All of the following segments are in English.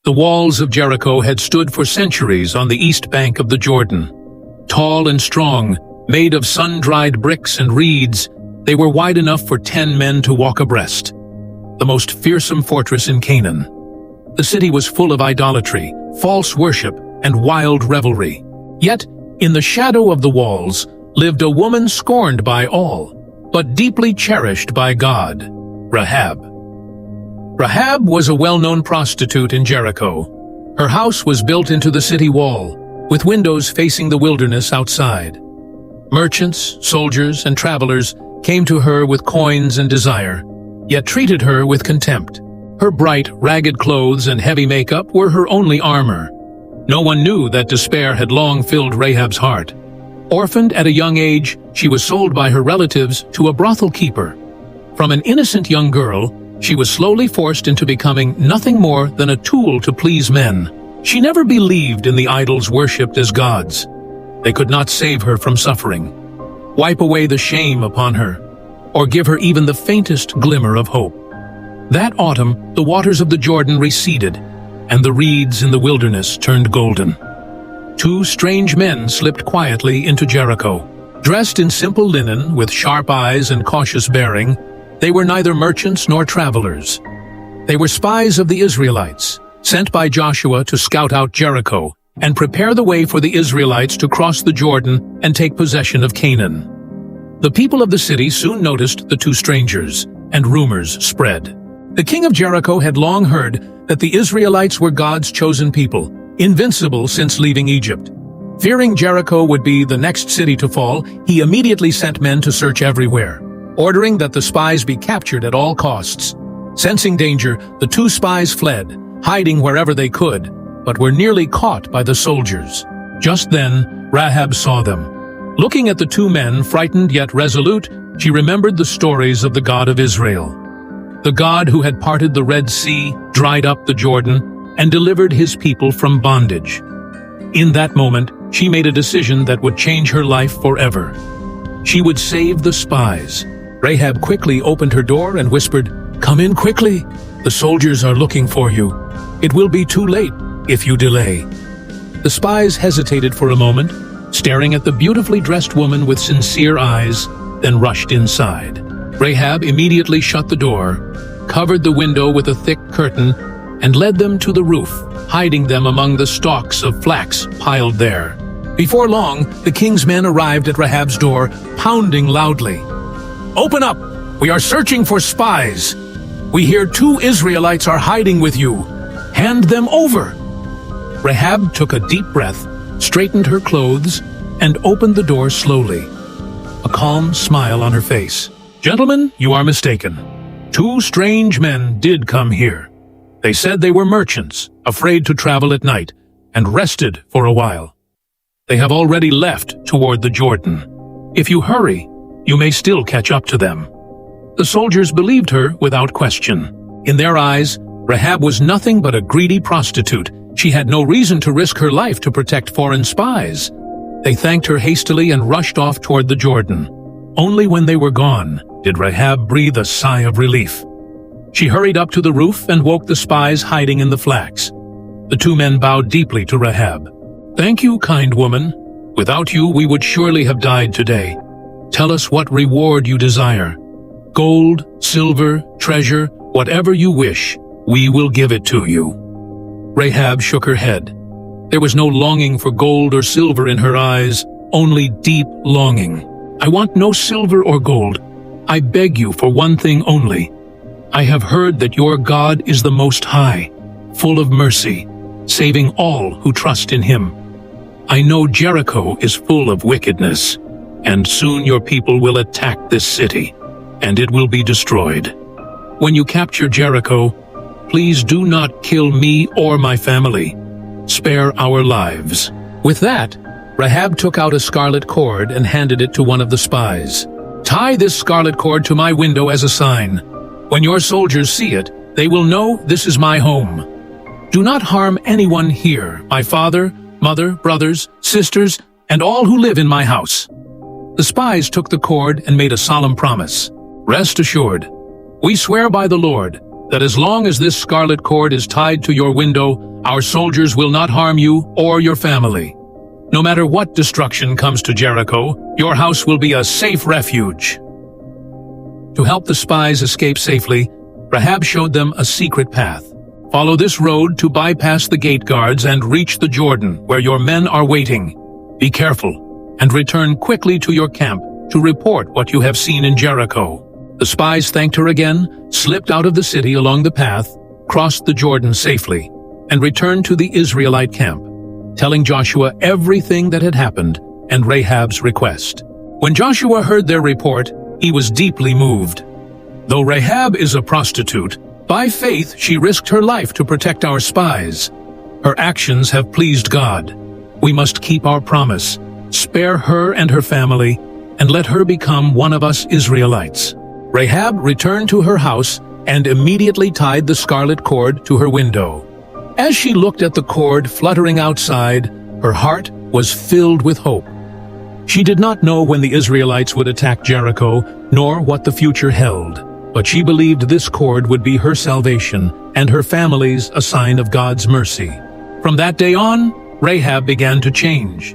The walls of Jericho had stood for centuries on the east bank of the Jordan. Tall and strong, made of sun-dried bricks and reeds, they were wide enough for 10 men to walk abreast. The most fearsome fortress in Canaan. The city was full of idolatry, false worship, and wild revelry. Yet, in the shadow of the walls, lived a woman scorned by all, but deeply cherished by God, Rahab. Rahab was a well-known prostitute in Jericho. Her house was built into the city wall, with windows facing the wilderness outside. Merchants, soldiers, and travelers came to her with coins and desire, yet treated her with contempt. Her bright, ragged clothes and heavy makeup were her only armor. No one knew that despair had long filled Rahab's heart. Orphaned at a young age, she was sold by her relatives to a brothel keeper. From an innocent young girl, she was slowly forced into becoming nothing more than a tool to please men. She never believed in the idols worshipped as gods. They could not save her from suffering, wipe away the shame upon her, or give her even the faintest glimmer of hope. That autumn, the waters of the Jordan receded, and the reeds in the wilderness turned golden. Two strange men slipped quietly into Jericho. Dressed in simple linen, with sharp eyes and cautious bearing, they were neither merchants nor travelers. They were spies of the Israelites, sent by Joshua to scout out Jericho and prepare the way for the Israelites to cross the Jordan and take possession of Canaan. The people of the city soon noticed the two strangers, and rumors spread. The king of Jericho had long heard that the Israelites were God's chosen people, invincible since leaving Egypt. Fearing Jericho would be the next city to fall, he immediately sent men to search everywhere, ordering that the spies be captured at all costs. Sensing danger, the two spies fled, hiding wherever they could, but were nearly caught by the soldiers. Just then, Rahab saw them. Looking at the two men, frightened yet resolute, she remembered the stories of the God of Israel. The God who had parted the Red Sea, dried up the Jordan, and delivered his people from bondage. In that moment, she made a decision that would change her life forever. She would save the spies. Rahab quickly opened her door and whispered, "Come in quickly. The soldiers are looking for you. It will be too late if you delay." The spies hesitated for a moment, staring at the beautifully dressed woman with sincere eyes, then rushed inside. Rahab immediately shut the door, covered the window with a thick curtain, and led them to the roof, hiding them among the stalks of flax piled there. Before long, the king's men arrived at Rahab's door, pounding loudly. "Open up! We are searching for spies! We hear 2 Israelites are hiding with you. Hand them over!" Rahab took a deep breath, straightened her clothes, and opened the door slowly, a calm smile on her face. "Gentlemen, you are mistaken. 2 strange men did come here. They said they were merchants, afraid to travel at night, and rested for a while. They have already left toward the Jordan. If you hurry, you may still catch up to them." The soldiers believed her without question. In their eyes, Rahab was nothing but a greedy prostitute. She had no reason to risk her life to protect foreign spies. They thanked her hastily and rushed off toward the Jordan. Only when they were gone did Rahab breathe a sigh of relief. She hurried up to the roof and woke the spies hiding in the flax. The 2 men bowed deeply to Rahab. "Thank you, kind woman. Without you, we would surely have died today. Tell us what reward you desire. Gold, silver, treasure, whatever you wish, we will give it to you." Rahab shook her head. There was no longing for gold or silver in her eyes, only deep longing. "I want no silver or gold. I beg you for one thing only. I have heard that your God is the Most High, full of mercy, saving all who trust in him. I know Jericho is full of wickedness, and soon your people will attack this city, and it will be destroyed. When you capture Jericho, please do not kill me or my family. Spare our lives." With that, Rahab took out a scarlet cord and handed it to one of the spies. "Tie this scarlet cord to my window as a sign. When your soldiers see it, they will know this is my home. Do not harm anyone here, my father, mother, brothers, sisters, and all who live in my house." The spies took the cord and made a solemn promise. "Rest assured, we swear by the Lord, that as long as this scarlet cord is tied to your window, our soldiers will not harm you or your family. No matter what destruction comes to Jericho, your house will be a safe refuge." To help the spies escape safely, Rahab showed them a secret path. "Follow this road to bypass the gate guards and reach the Jordan, where your men are waiting. Be careful, and return quickly to your camp to report what you have seen in Jericho." The spies thanked her again, slipped out of the city along the path, crossed the Jordan safely, and returned to the Israelite camp, telling Joshua everything that had happened and Rahab's request. When Joshua heard their report, he was deeply moved. "Though Rahab is a prostitute, by faith she risked her life to protect our spies. Her actions have pleased God. We must keep our promise, spare her and her family, and let her become one of us Israelites." Rahab returned to her house and immediately tied the scarlet cord to her window. As she looked at the cord fluttering outside, her heart was filled with hope. She did not know when the Israelites would attack Jericho, nor what the future held, but she believed this cord would be her salvation and her family's a sign of God's mercy. From that day on, Rahab began to change.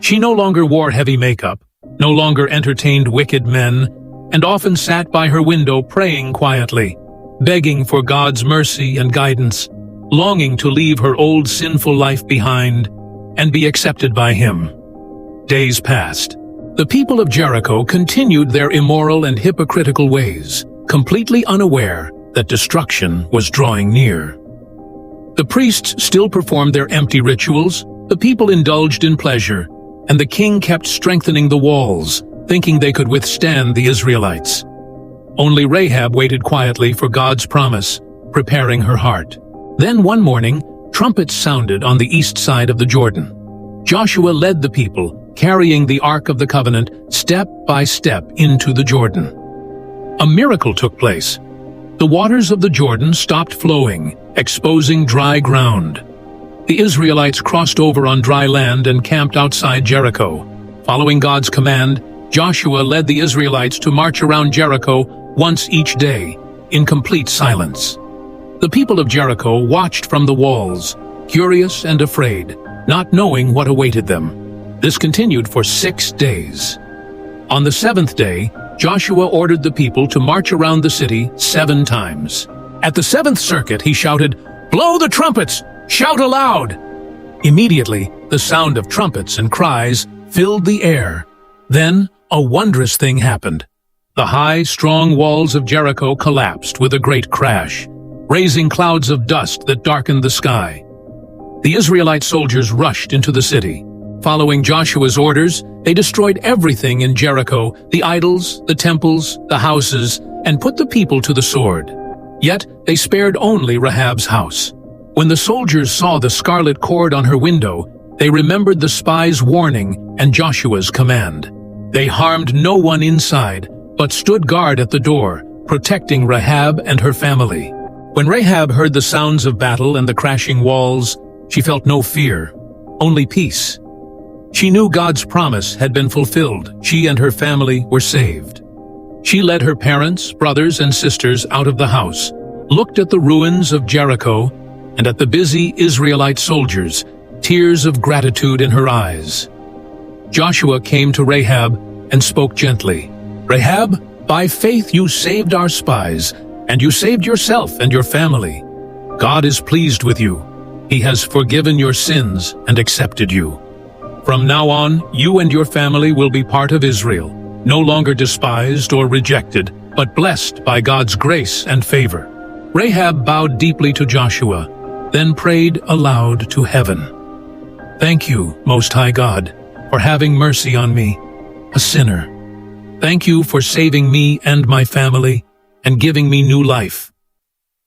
She no longer wore heavy makeup, no longer entertained wicked men, and often sat by her window praying quietly, begging for God's mercy and guidance, longing to leave her old sinful life behind and be accepted by Him. Days passed. The people of Jericho continued their immoral and hypocritical ways, completely unaware that destruction was drawing near. The priests still performed their empty rituals, the people indulged in pleasure, and the king kept strengthening the walls, thinking they could withstand the Israelites. Only Rahab waited quietly for God's promise, preparing her heart. Then one morning, trumpets sounded on the east side of the Jordan. Joshua led the people, carrying the Ark of the Covenant step by step into the Jordan. A miracle took place. The waters of the Jordan stopped flowing, exposing dry ground. The Israelites crossed over on dry land and camped outside Jericho. Following God's command, Joshua led the Israelites to march around Jericho once each day, in complete silence. The people of Jericho watched from the walls, curious and afraid, not knowing what awaited them. This continued for 6 days. On the 7th day, Joshua ordered the people to march around the city 7 times. At the 7th circuit, he shouted, "Blow the trumpets! Shout aloud!" Immediately, the sound of trumpets and cries filled the air. Then, a wondrous thing happened. The high, strong walls of Jericho collapsed with a great crash, raising clouds of dust that darkened the sky. The Israelite soldiers rushed into the city. Following Joshua's orders, they destroyed everything in Jericho, the idols, the temples, the houses, and put the people to the sword. Yet they spared only Rahab's house. When the soldiers saw the scarlet cord on her window, they remembered the spies' warning and Joshua's command. They harmed no one inside, but stood guard at the door, protecting Rahab and her family. When Rahab heard the sounds of battle and the crashing walls, she felt no fear, only peace. She knew God's promise had been fulfilled. She and her family were saved. She led her parents, brothers, and sisters out of the house, looked at the ruins of Jericho, and at the busy Israelite soldiers, tears of gratitude in her eyes. Joshua came to Rahab and spoke gently. "Rahab, by faith you saved our spies, and you saved yourself and your family. God is pleased with you. He has forgiven your sins and accepted you. From now on, you and your family will be part of Israel, no longer despised or rejected, but blessed by God's grace and favor." Rahab bowed deeply to Joshua, then prayed aloud to heaven. "Thank you, Most High God, for having mercy on me, a sinner. Thank you for saving me and my family and giving me new life.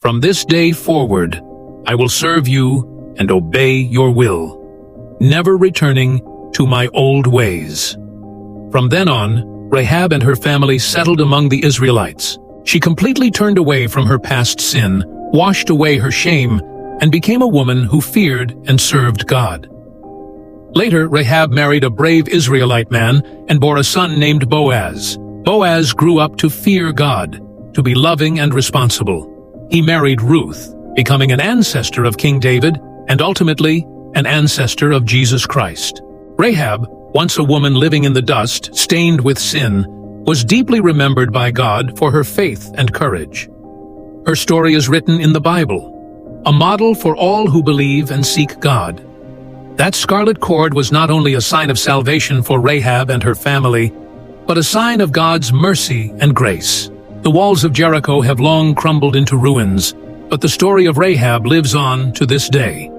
From this day forward, I will serve you and obey your will, never returning to my old ways." From then on, Rahab and her family settled among the Israelites. She completely turned away from her past sin, washed away her shame, and became a woman who feared and served God. Later, Rahab married a brave Israelite man and bore a son named Boaz. Boaz grew up to fear God, to be loving and responsible. He married Ruth, becoming an ancestor of King David and ultimately an ancestor of Jesus Christ. Rahab, once a woman living in the dust, stained with sin, was deeply remembered by God for her faith and courage. Her story is written in the Bible, a model for all who believe and seek God. That scarlet cord was not only a sign of salvation for Rahab and her family, but a sign of God's mercy and grace. The walls of Jericho have long crumbled into ruins, but the story of Rahab lives on to this day.